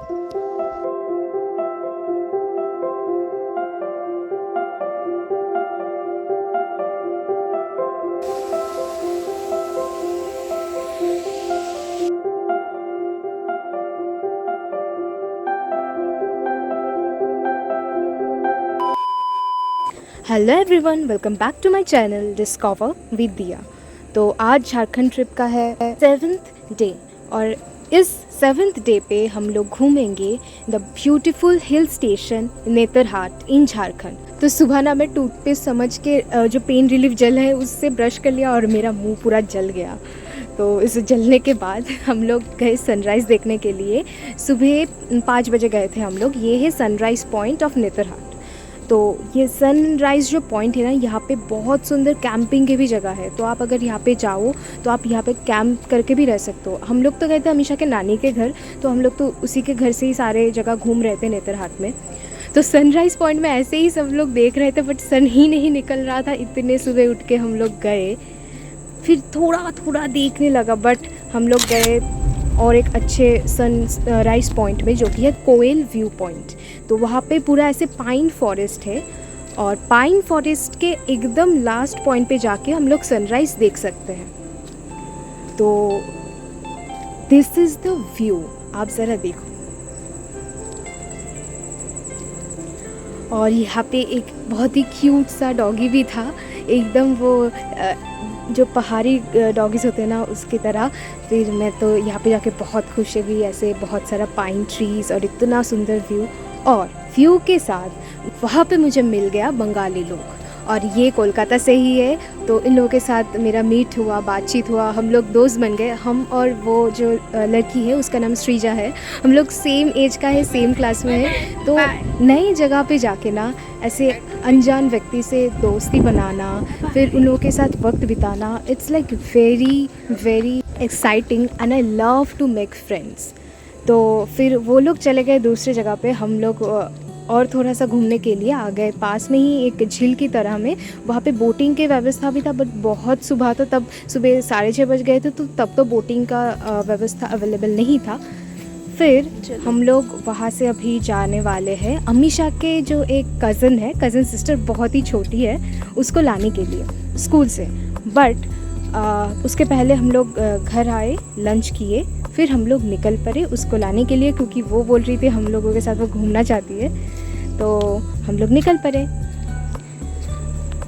Hello everyone, welcome back to my channel discover with Diya. तो आज Jharkhand trip का है 7th डे और इस 7th डे पे हम लोग घूमेंगे the beautiful hill station Netarhat in Jharkhand. तो सुबह ना मैं टूथपेस्ट समझ के जो पेन रिलीफ जेल है उससे ब्रश कर लिया और मेरा मुंह पूरा जल गया। तो इस जलने के बाद हम लोग गए सनराइज़ देखने के लिए। सुबह 5 बजे गए थे हम लोग। ये है सनराइज़ पॉइंट ऑफ नेतरहाट। तो ये सनराइज़ जो पॉइंट है ना, यहाँ पे बहुत सुंदर कैंपिंग की भी जगह है। तो आप अगर यहाँ पे जाओ तो आप यहाँ पे कैंप करके भी रह सकते हो। हम लोग तो गए थे अमीशा के नानी के घर, तो हम लोग तो उसी के घर से ही सारे जगह घूम रहे थे नेतरहाट में। तो सनराइज़ पॉइंट में ऐसे ही सब लोग देख रहे थे, बट सन ही नहीं निकल रहा था। इतने सुबह उठ के हम लोग गए, फिर थोड़ा थोड़ा देखने लगा, बट हम लोग गए और एक अच्छे सनराइज़ पॉइंट में जो कि है कोयल व्यू पॉइंट। तो वहाँ पे पूरा ऐसे पाइन फॉरेस्ट है और पाइन फॉरेस्ट के एकदम लास्ट पॉइंट पे जाके हम लोग सनराइज़ देख सकते हैं। तो दिस इज़ द व्यू, आप ज़रा देखो। और यहाँ पे एक बहुत ही क्यूट सा डॉगी भी था, एकदम वो जो पहाड़ी डॉगीज़ होते हैं ना उसकी तरह। फिर मैं तो यहाँ पे जाके बहुत खुश हुई, ऐसे बहुत सारा पाइन ट्रीज़ और इतना सुंदर व्यू। और व्यू के साथ वहाँ पे मुझे मिल गया बंगाली लोग, और ये कोलकाता से ही है। तो इन लोगों के साथ मेरा मीट हुआ, बातचीत हुआ, हम लोग दोस्त बन गए। हम और वो जो लड़की है उसका नाम श्रीजा है, हम लोग सेम एज का है, सेम क्लास में है। तो नई जगह पे जाके ना ऐसे अनजान व्यक्ति से दोस्ती बनाना, फिर उन लोगों के साथ वक्त बिताना, it's like very very exciting and I love to make friends. तो फिर वो लोग चले गए दूसरी जगह पे, हम लोग और थोड़ा सा घूमने के लिए आ गए। पास में ही एक झील की तरह में, वहाँ पे बोटिंग की व्यवस्था भी था, बट बहुत सुबह था, तब सुबह 6:30 बज गए थे, तो तब तो बोटिंग का व्यवस्था अवेलेबल नहीं था। फिर हम लोग वहाँ से अभी जाने वाले हैं अमीशा के जो एक कज़न है, कज़न सिस्टर बहुत ही छोटी है, उसको लाने के लिए स्कूल से। बट उसके पहले हम लोग घर आए, लंच किए, फिर हम लोग निकल पड़े उसको लाने के लिए, क्योंकि वो बोल रही थी हम लोगों के साथ वो घूमना चाहती है। तो हम लोग निकल पड़े।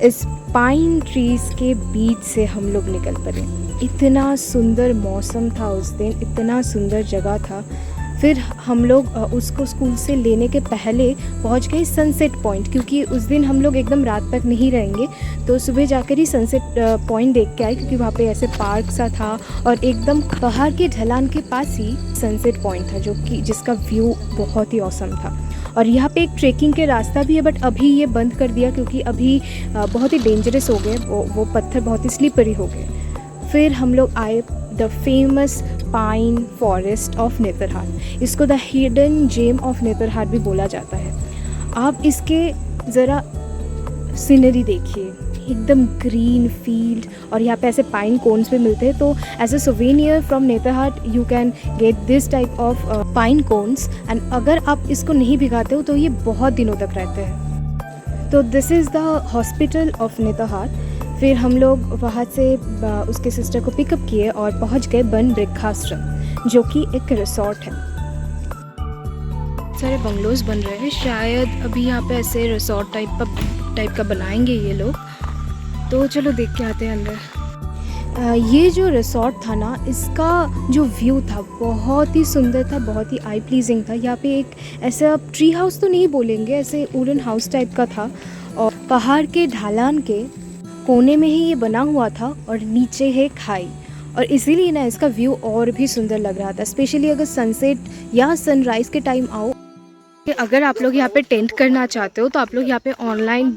इस पाइन ट्रीज़ के बीच से हम लोग निकल पड़े। इतना सुंदर मौसम था उस दिन, इतना सुंदर जगह था। फिर हम लोग उसको स्कूल से लेने के पहले पहुंच गए सनसेट पॉइंट, क्योंकि उस दिन हम लोग एकदम रात तक नहीं रहेंगे। तो सुबह जाकर ही सनसेट पॉइंट देख के आए, क्योंकि वहाँ पे ऐसे पार्क सा था और एकदम पहाड़ के ढलान के पास ही सनसेट पॉइंट था, जो कि जिसका व्यू बहुत ही औसम था। और यहाँ पे एक ट्रेकिंग के रास्ता भी है, बट अभी ये बंद कर दिया क्योंकि अभी बहुत ही डेंजरस हो गए, वो पत्थर बहुत ही स्लिपरी हो गए। फिर हम लोग आए the famous pine forest of Netarhat. इसको the hidden gem of Netarhat भी बोला जाता है। आप इसके ज़रा सीनरी देखिए, एकदम ग्रीन फील्ड, और यहाँ पे ऐसे पाइन कोन्स भी मिलते हैं। तो as a souvenir from Netarhat you can get this type of pine cones, and अगर आप इसको नहीं भिगाते हो तो ये बहुत दिनों तक रहते हैं। तो this is the hospital of Netarhat. फिर हम लोग वहाँ से उसके सिस्टर को पिकअप किए और पहुँच गए बन वृक्षाश्रम, जो कि एक रिसोर्ट है। सारे बंगलोज बन रहे हैं, शायद अभी यहाँ पे ऐसे रिसोर्ट टाइप का बनाएंगे ये लोग। तो चलो देख के आते हैं अंदर। ये जो रिसोर्ट था ना, इसका जो व्यू था बहुत ही सुंदर था, बहुत ही आई प्लीजिंग था। यहाँ पे एक ऐसा ट्री हाउस तो नहीं बोलेंगे, ऐसे वुडन हाउस टाइप का था, और पहाड़ के ढलान के कोने में ही ये बना हुआ था, और नीचे है खाई, और इसीलिए ना इसका व्यू और भी सुंदर लग रहा था। स्पेशली अगर सनसेट या सनराइज़ के टाइम आओ। अगर आप लोग यहाँ पे टेंट करना चाहते हो तो आप लोग यहाँ पे ऑनलाइन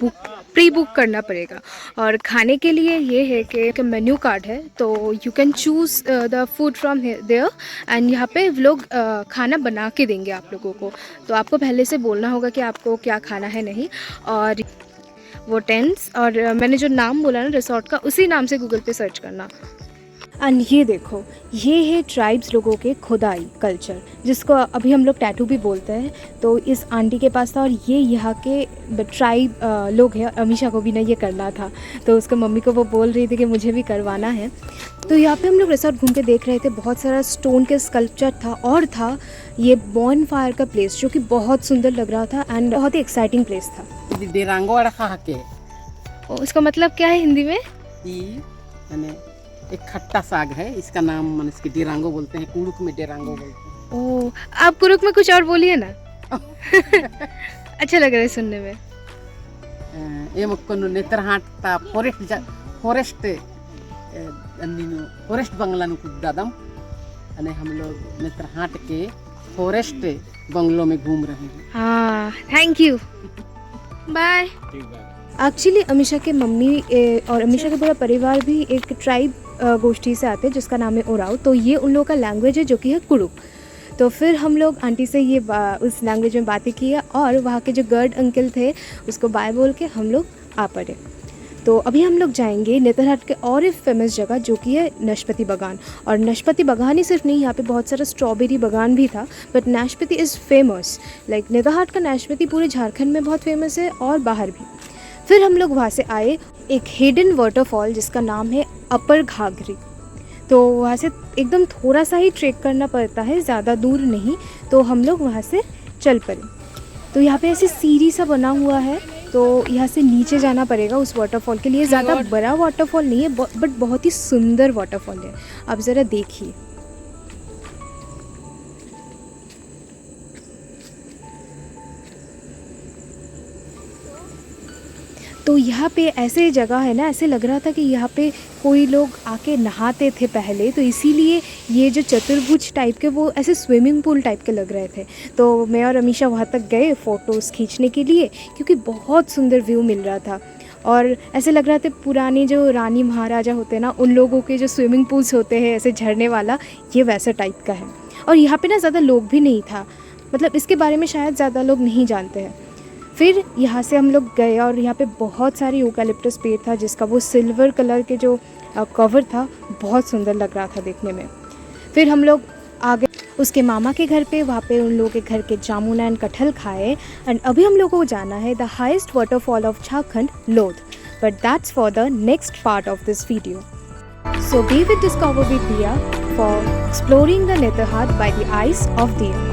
प्री बुक करना पड़ेगा। और खाने के लिए ये है कि एक मेन्यू कार्ड है, तो you can choose the food from there, and यहाँ पे लोग खाना बना के देंगे आप लोगों को। तो आपको पहले से बोलना होगा कि आपको क्या खाना है नहीं। और वो टेंट्स, और मैंने जो नाम बोला ना रिसोर्ट का, उसी नाम से गूगल पे सर्च करना। एंड ये देखो, ये है ट्राइब्स लोगों के खुदाई कल्चर, जिसको अभी हम लोग टैटू भी बोलते हैं। तो इस आंटी के पास था और ये यहाँ के ट्राइब लोग हैं। अमीशा को भी ना ये करना था, तो उसके मम्मी को वो बोल रही थी कि मुझे भी करवाना है। तो यहाँ पे हम लोग रिसोर्ट घूम के देख रहे थे, बहुत सारा स्टोन के स्कल्पचर था और था ये बॉन फायर का प्लेस, जो कि बहुत सुंदर लग रहा था एंड बहुत ही एक्साइटिंग प्लेस था। डेरांगो रखा के उसका मतलब क्या है हिंदी में? माने एक खट्टा साग है, इसका नाम माने इसके डेरांगो बोलते हैं, कुड़ुक में डेरांगो बोलते हैं। ओह, आप कुरुक में कुछ और बोलिए ना। अच्छा लग रहा है सुनने में। ये मक्कनो नेत्रहाट ता फॉरेस्ट फॉरेस्ट बंगला नु कुदादम अने हम लोग नेत्रहाट के फॉरेस्ट बंगलों में घूम रहे हैं। हाँ, thank you, bye. Actually Amisha के मम्मी और अमीशा का पूरा परिवार भी एक ट्राइब गोष्ठी से आते हैं जिसका नाम है ओराव। तो ये उन लोगों का लैंग्वेज है जो कि है कुड़ुक। तो फिर हम लोग आंटी से ये उस लैंग्वेज में बातें की और वहाँ के जो गर्ड अंकल थे उसको बाय बोल के हम लोग आ पड़े। तो अभी हम लोग जाएंगे नेतरहाट के और एक फेमस जगह जो कि है नाशपाती बागान। और नाशपाती बागान ही सिर्फ नहीं, यहाँ पे बहुत सारा स्ट्रॉबेरी बागान भी था, बट नाशपाती इज़ फेमस। लाइक नेतरहाट का नाशपाती पूरे झारखंड में बहुत फेमस है और बाहर भी। फिर हम लोग वहाँ से आए एक हिडन वाटरफॉल जिसका नाम है अपर घाघरी। तो वहाँ से एकदम थोड़ा सा ही ट्रेक करना पड़ता है, ज़्यादा दूर नहीं। तो हम लोग वहाँ से चल पड़े। तो यहाँ पे ऐसे सीढ़ी सा बना हुआ है, तो यहाँ से नीचे जाना पड़ेगा उस वाटरफॉल के लिए। ज़्यादा बड़ा वाटरफॉल नहीं है बट बहुत ही सुंदर वाटरफॉल है, आप ज़रा देखिए। तो यहाँ पे ऐसे जगह है ना, ऐसे लग रहा था कि यहाँ पे कोई लोग आके नहाते थे पहले, तो इसीलिए ये जो चतुर्भुज टाइप के वो ऐसे स्विमिंग पूल टाइप के लग रहे थे। तो मैं और अमीशा वहाँ तक गए फ़ोटोज़ खींचने के लिए, क्योंकि बहुत सुंदर व्यू मिल रहा था। और ऐसे लग रहा था पुराने जो रानी महाराजा होते हैं ना, उन लोगों के जो स्विमिंग पूल्स होते हैं ऐसे झरने वाला, ये वैसा टाइप का है। और यहाँ पे ना ज़्यादा लोग भी नहीं था, मतलब इसके बारे में शायद ज़्यादा लोग नहीं जानते हैं। फिर यहाँ से हम लोग गए और यहाँ पे बहुत सारी यूकलिप्टस पेड़ था जिसका वो सिल्वर कलर के जो कवर था बहुत सुंदर लग रहा था देखने में। फिर हम लोग आ गए उसके मामा के घर पे, वहाँ पे उन लोगों के घर के जामुन एंड कटहल खाए। एंड अभी हम लोगों को जाना है the highest waterfall of Jharkhand, Lodh, but that's for the next part of this video. So be with discover with Diya for exploring the Netarhat by the eyes of दिया।